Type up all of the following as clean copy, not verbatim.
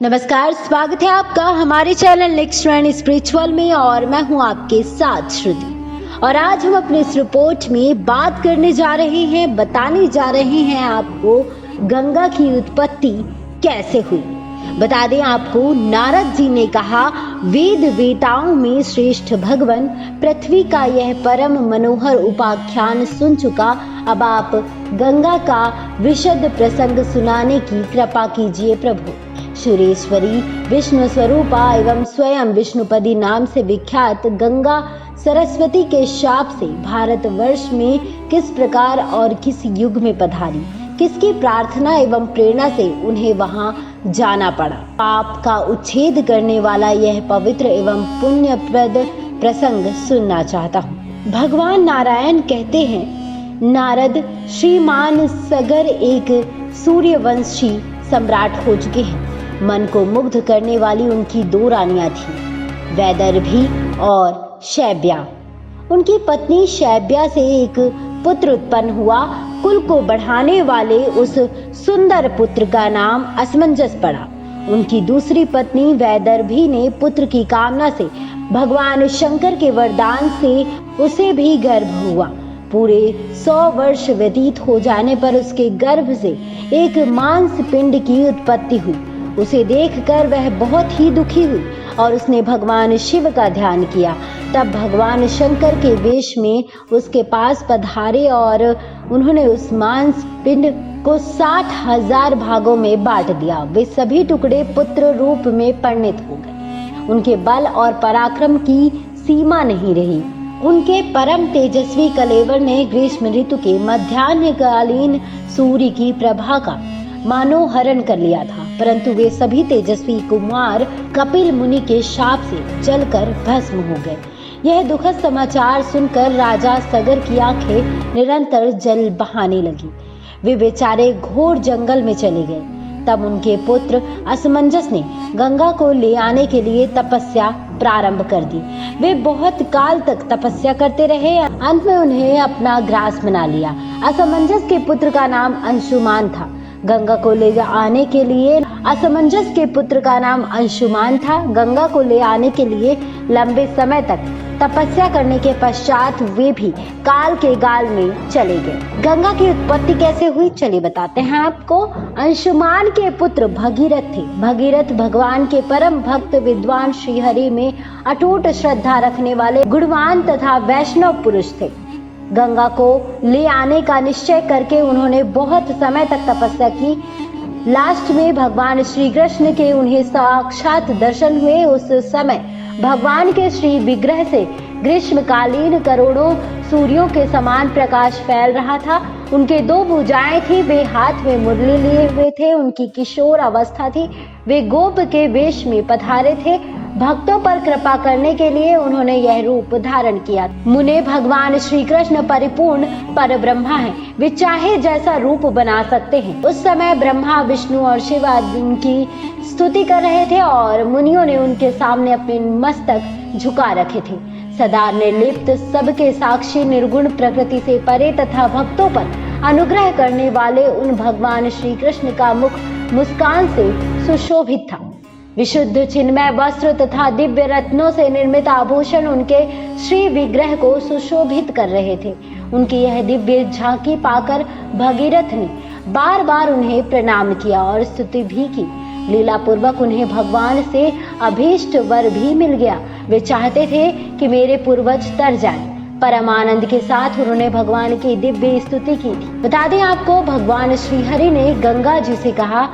नमस्कार, स्वागत है आपका हमारे चैनल नेक्स्ट ट्रेंड स्पिरिचुअल में और मैं हूं आपके साथ श्रुति। और आज हम अपने इस रिपोर्ट में बात करने जा रहे हैं, बताने जा रहे हैं आपको गंगा की उत्पत्ति कैसे हुई। बता दें आपको, नारद जी ने कहा, वेद वेताओं में श्रेष्ठ भगवान पृथ्वी का यह परम मनोहर उपाख्यान सुन चुका, अब आप गंगा का विशद प्रसंग सुनाने की कृपा कीजिए प्रभु। सुरेश्वरी, विष्णु स्वरूपा एवं स्वयं विष्णुपदी नाम से विख्यात गंगा सरस्वती के शाप से भारतवर्ष में किस प्रकार और किस युग में पधारी, किसकी प्रार्थना एवं प्रेरणा से उन्हें वहां जाना पड़ा। पाप का उच्छेद करने वाला यह पवित्र एवं पुण्यप्रद प्रसंग सुनना चाहता हूँ। भगवान नारायण कहते हैं, नारद श्रीमान सगर एक सूर्यवंशी सम्राट हो चुके हैं। मन को मुग्ध करने वाली उनकी दो रानियां थीं, वैदर्भी और शैब्या। उनकी पत्नी शैब्या से एक पुत्र उत्पन्न हुआ। कुल को बढ़ाने वाले उस सुंदर पुत्र का नाम असमंजस पड़ा। उनकी दूसरी पत्नी वैदर्भी ने पुत्र की कामना से भगवान शंकर के वरदान से उसे भी गर्भ हुआ। पूरे 100 वर्ष व्यतीत हो जाने पर उसके गर्भ से एक मांस पिंड की उत्पत्ति हुई। उसे देखकर वह बहुत ही दुखी हुई और उसने भगवान शिव का ध्यान किया। तब भगवान शंकर के वेश में उसके पास पधारे और उन्होंने उस मांस पिंड को 60,000 भागों में बांट दिया। वे सभी टुकड़े पुत्र रूप में परिणत हो गए। उनके बल और पराक्रम की सीमा नहीं रही। उनके परम तेजस्वी कलेवर ने ग्रीष्म ऋतु के मध्याह्नकालीन सूर्य की प्रभा का मानो हरण कर लिया था, परंतु वे सभी तेजस्वी कुमार कपिल मुनि के शाप से जलकर भस्म हो गए। यह दुखद समाचार सुनकर राजा सगर की आंखें निरंतर जल बहाने लगी। वे बेचारे घोर जंगल में चले गए। तब उनके पुत्र असमंजस ने गंगा को ले आने के लिए तपस्या प्रारंभ कर दी। वे बहुत काल तक तपस्या करते रहे। अंत में उन्हें अपना ग्रास बना लिया। असमंजस के पुत्र का नाम अंशुमान था। गंगा को ले आने के लिए असमंजस के पुत्र का नाम अंशुमान था। गंगा को ले आने के लिए लंबे समय तक तपस्या करने के पश्चात वे भी काल के गाल में चले गए। गंगा की उत्पत्ति कैसे हुई, चलिए बताते हैं आपको। अंशुमान के पुत्र भगीरथ थे। भगीरथ भगवान के परम भक्त विद्वान श्रीहरि में अटूट श्रद्धा रखने वाले गुणवान तथा वैष्णव पुरुष थे। गंगा को ले आने का निश्चय करके उन्होंने बहुत समय तक तपस्या की। लास्ट में भगवान श्री कृष्ण के उन्हें साक्षात दर्शन हुए। उस समय भगवान के श्री विग्रह से ग्रीष्मकालीन करोड़ों सूर्यों के समान प्रकाश फैल रहा था। उनके 2 भुजाएं थी। वे हाथ में मुरली लिए हुए थे। उनकी किशोर अवस्था थी। वे गोप के वेश में पधारे थे। भक्तों पर कृपा करने के लिए उन्होंने यह रूप धारण किया। मुने भगवान श्री कृष्ण परिपूर्ण पर ब्रह्मा है। वे चाहे जैसा रूप बना सकते हैं। उस समय ब्रह्मा, विष्णु और शिव उनकी स्तुति कर रहे थे और मुनियों ने उनके सामने अपने मस्तक झुका रखे थे। सदा निर्लिप्त, सबके साक्षी, निर्गुण, प्रकृति से परे तथा भक्तों पर अनुग्रह करने वाले उन भगवान श्री कृष्ण का मुख मुस्कान से सुशोभित था। विशुद्ध चिन्मय वस्त्र तथा दिव्य रत्नों से निर्मित आभूषण उनके श्री विग्रह को सुशोभित कर रहे थे। उनकी यह दिव्य झांकी पाकर भगीरथ ने बार बार उन्हें प्रणाम किया और स्तुति भी की। लीला पूर्वक उन्हें भगवान से अभीष्ट वर भी मिल गया। वे चाहते थे कि मेरे पूर्वज तर जाएं। परमानंद के साथ उन्होंने भगवान की दिव्य स्तुति की थी। बता दें आपको, भगवान श्रीहरि ने गंगा जी से कहा,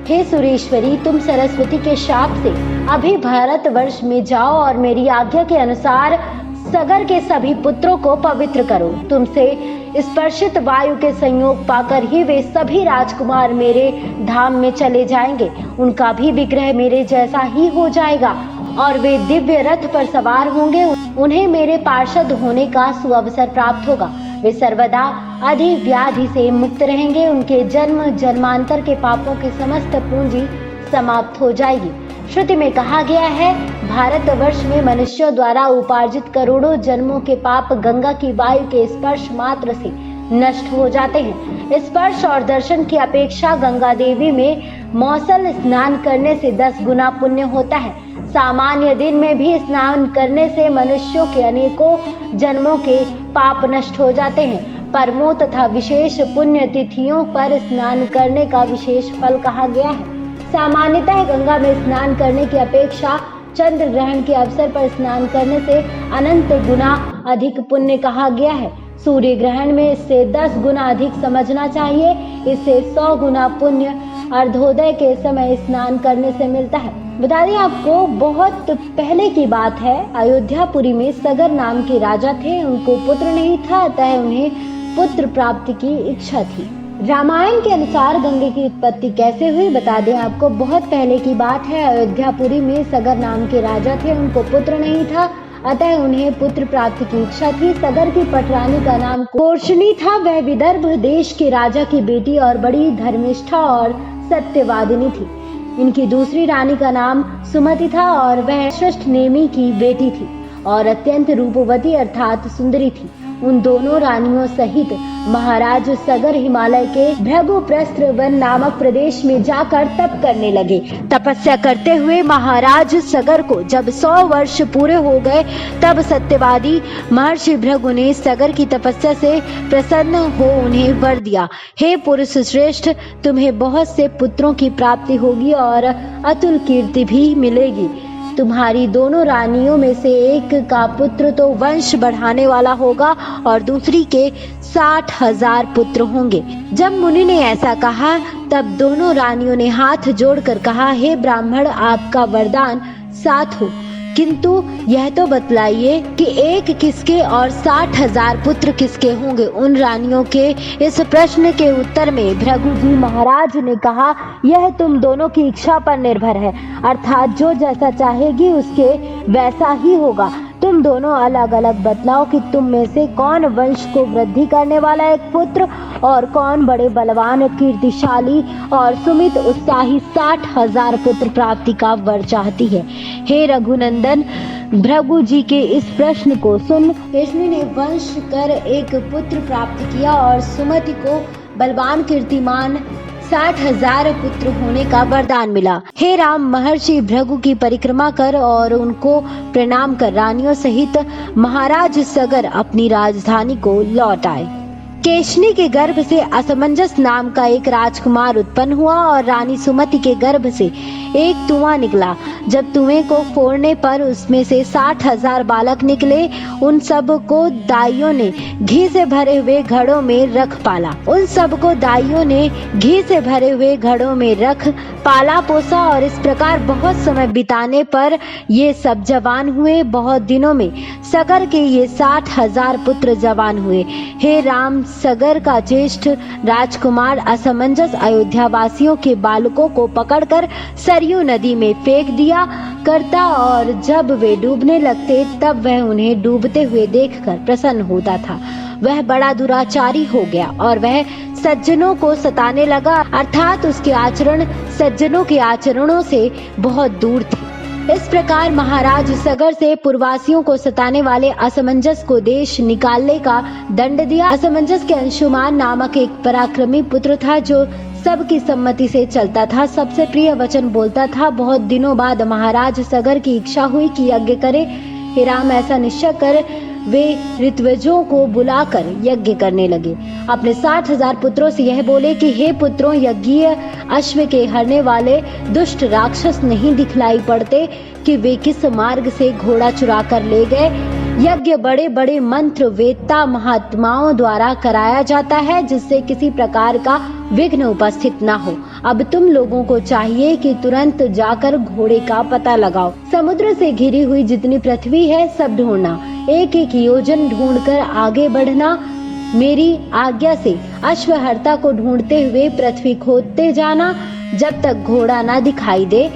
हे सुरेश्वरी, तुम सरस्वती के शाप से अभी भारतवर्ष में जाओ और मेरी आज्ञा के अनुसार सगर के सभी पुत्रों को पवित्र करो। तुमसे स्पर्शित वायु के संयोग पाकर ही वे सभी राजकुमार मेरे धाम में चले जाएंगे। उनका भी विग्रह मेरे जैसा ही हो जाएगा और वे दिव्य रथ पर सवार होंगे। उन्हें मेरे पार्षद होने का सुअवसर प्राप्त होगा। वे सर्वदा आदि व्याधि से मुक्त रहेंगे। उनके जन्म जन्मांतर के पापों की समस्त पूंजी समाप्त हो जाएगी। श्रुति में कहा गया है, भारतवर्ष में मनुष्यों द्वारा उपार्जित करोड़ों जन्मों के पाप गंगा की वायु के स्पर्श मात्र से नष्ट हो जाते हैं। स्पर्श और दर्शन की अपेक्षा गंगा देवी में मौसल स्नान करने से 10 गुना पुण्य होता है। सामान्य दिन में भी स्नान करने से मनुष्यों के अनेकों जन्मों के पाप नष्ट हो जाते हैं। पर्वों तथा विशेष पुण्य तिथियों पर स्नान करने का विशेष फल कहा गया है। सामान्यतः गंगा में स्नान करने की अपेक्षा चंद्र ग्रहण के अवसर पर स्नान करने से अनंत गुना अधिक पुण्य कहा गया है। सूर्य ग्रहण में इससे 10 गुना अधिक समझना चाहिए। इससे 100 गुना पुण्य अर्धोदय के समय स्नान करने से मिलता है। बता दें आपको, बहुत पहले की बात है, अयोध्यापुरी में सगर नाम के राजा थे। उनको पुत्र नहीं था, अतः उन्हें पुत्र प्राप्ति की इच्छा थी। रामायण के अनुसार गंगे की उत्पत्ति कैसे हुई, बता दें आपको, बहुत पहले की बात है। अयोध्यापुरी में सगर नाम के राजा थे। उनको पुत्र नहीं था, अतः उन्हें पुत्र प्राप्ति की इच्छा थी। सगर की पटरानी का नाम कोशनी था। वह विदर्भ देश के राजा की बेटी और बड़ी धर्मिष्ठा और सत्यवादिनी थी। इनकी दूसरी रानी का नाम सुमति था और वह श्रेष्ठ नेमी की बेटी थी और अत्यंत रूपवती अर्थात सुंदरी थी। उन दोनों रानियों सहित महाराज सगर हिमालय के भृगुप्रस्थ वन नामक प्रदेश में जाकर तप करने लगे। तपस्या करते हुए महाराज सगर को जब 100 वर्ष पूरे हो गए, तब सत्यवादी महर्षि भृगु ने सगर की तपस्या से प्रसन्न हो उन्हें वर दिया, हे पुरुष श्रेष्ठ, तुम्हें बहुत से पुत्रों की प्राप्ति होगी और अतुल कीर्ति भी मिलेगी। तुम्हारी दोनों रानियों में से एक का पुत्र तो वंश बढ़ाने वाला होगा और दूसरी के 60,000 पुत्र होंगे। जब मुनि ने ऐसा कहा, तब दोनों रानियों ने हाथ जोड़कर कहा, हे ब्राह्मण, आपका वरदान 7 हो, किंतु यह तो बतलाइए कि एक किसके और 60,000 पुत्र किसके होंगे। उन रानियों के इस प्रश्न के उत्तर में भृगु जी महाराज ने कहा, यह तुम दोनों की इच्छा पर निर्भर है, अर्थात जो जैसा चाहेगी उसके वैसा ही होगा। तुम दोनों अलग अलग बतलाओ कि तुम में से कौन वंश को वृद्धि करने वाला एक पुत्र और कौन बड़े बलवान, कीर्तिशाली और सुमित उत्साही 60,000 पुत्र प्राप्ति का वर चाहती है। हे रघुनंदन, भृगु जी के इस प्रश्न को सुन केशनी ने वंश कर एक पुत्र प्राप्त किया और सुमति को बलवान कीर्तिमान 60,000 पुत्र होने का वरदान मिला। हे राम, महर्षि भृगु की परिक्रमा कर और उनको प्रणाम कर रानियों सहित महाराज सगर अपनी राजधानी को लौट आए। केशनी के गर्भ से असमंजस नाम का एक राजकुमार उत्पन्न हुआ और रानी सुमति के गर्भ से एक तुआ निकला। जब तुए को फोड़ने पर उसमें से 60,000 बालक निकले। उन सब को दाइयों ने घी से भरे हुए घड़ों में रख पाला। पाला पोसा और इस प्रकार बहुत समय बिताने पर ये सब जवान हुए। बहुत दिनों में सगर के ये 60,000 पुत्र जवान हुए। हे राम, सगर का ज्येष्ठ राजकुमार असमंजस अयोध्या वासियों के बालकों को पकड़कर सरयू नदी में फेंक दिया करता और जब वे डूबने लगते तब वह उन्हें डूबते हुए देखकर प्रसन्न होता था। वह बड़ा दुराचारी हो गया और वह सज्जनों को सताने लगा, अर्थात उसके आचरण सज्जनों के आचरणों से बहुत दूर थे। इस प्रकार महाराज सगर से पूर्ववासियों को सताने वाले असमंजस को देश निकालने का दंड दिया। असमंजस के अंशुमान नामक एक पराक्रमी पुत्र था जो सबकी सम्मति से चलता था, सबसे प्रिय वचन बोलता था। बहुत दिनों बाद महाराज सगर की इच्छा हुई कि यज्ञ करे। हे राम, ऐसा निश्चय कर वे ऋत्विजों को बुलाकर यज्ञ करने लगे। अपने 60,000 पुत्रों से यह बोले कि हे पुत्रों, यज्ञीय अश्व के हरने वाले दुष्ट राक्षस नहीं दिखलाई पड़ते कि वे किस मार्ग से घोड़ा चुरा कर ले गए। यज्ञ बड़े बड़े मंत्र वेत्ता महात्माओं द्वारा कराया जाता है, जिससे किसी प्रकार का विघ्न उपस्थित न हो। अब तुम लोगों को चाहिए कि तुरंत जाकर घोड़े का पता लगाओ। समुद्र से घिरी हुई जितनी पृथ्वी है सब ढूंढना, एक एक योजन ढूंढकर आगे बढ़ना। मेरी आज्ञा से अश्वहर्ता को ढूंढते हुए पृथ्वी खोदते जाना जब तक घोड़ा न दिखाई दे।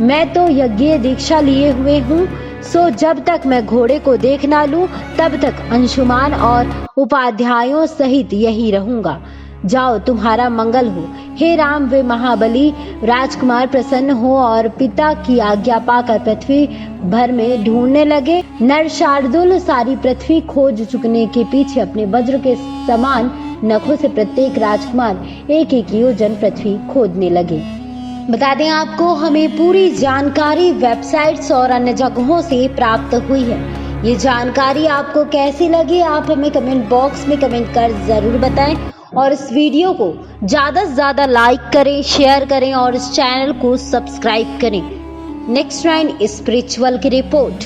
मैं तो यज्ञीय दीक्षा लिए हुए हूँ, सो जब तक मैं घोड़े को देख ना लूं तब तक अंशुमान और उपाध्यायों सहित यही रहूंगा। जाओ, तुम्हारा मंगल हो। हे राम, वे महाबली राजकुमार प्रसन्न हो और पिता की आज्ञा पाकर पृथ्वी भर में ढूंढने लगे। नर शार्दुल सारी पृथ्वी खोज चुकने के पीछे अपने वज्र के समान नखों से प्रत्येक राजकुमार एक एक योजन पृथ्वी खोदने लगे। बता दें आपको, हमें पूरी जानकारी वेबसाइट्स और अन्य जगहों से प्राप्त हुई है। ये जानकारी आपको कैसी लगी, आप हमें कमेंट बॉक्स में कमेंट कर जरूर बताएं और इस वीडियो को ज़्यादा से ज़्यादा लाइक करें, शेयर करें और इस चैनल को सब्सक्राइब करें। नेक्स्ट 9 स्पिरिचुअल की रिपोर्ट।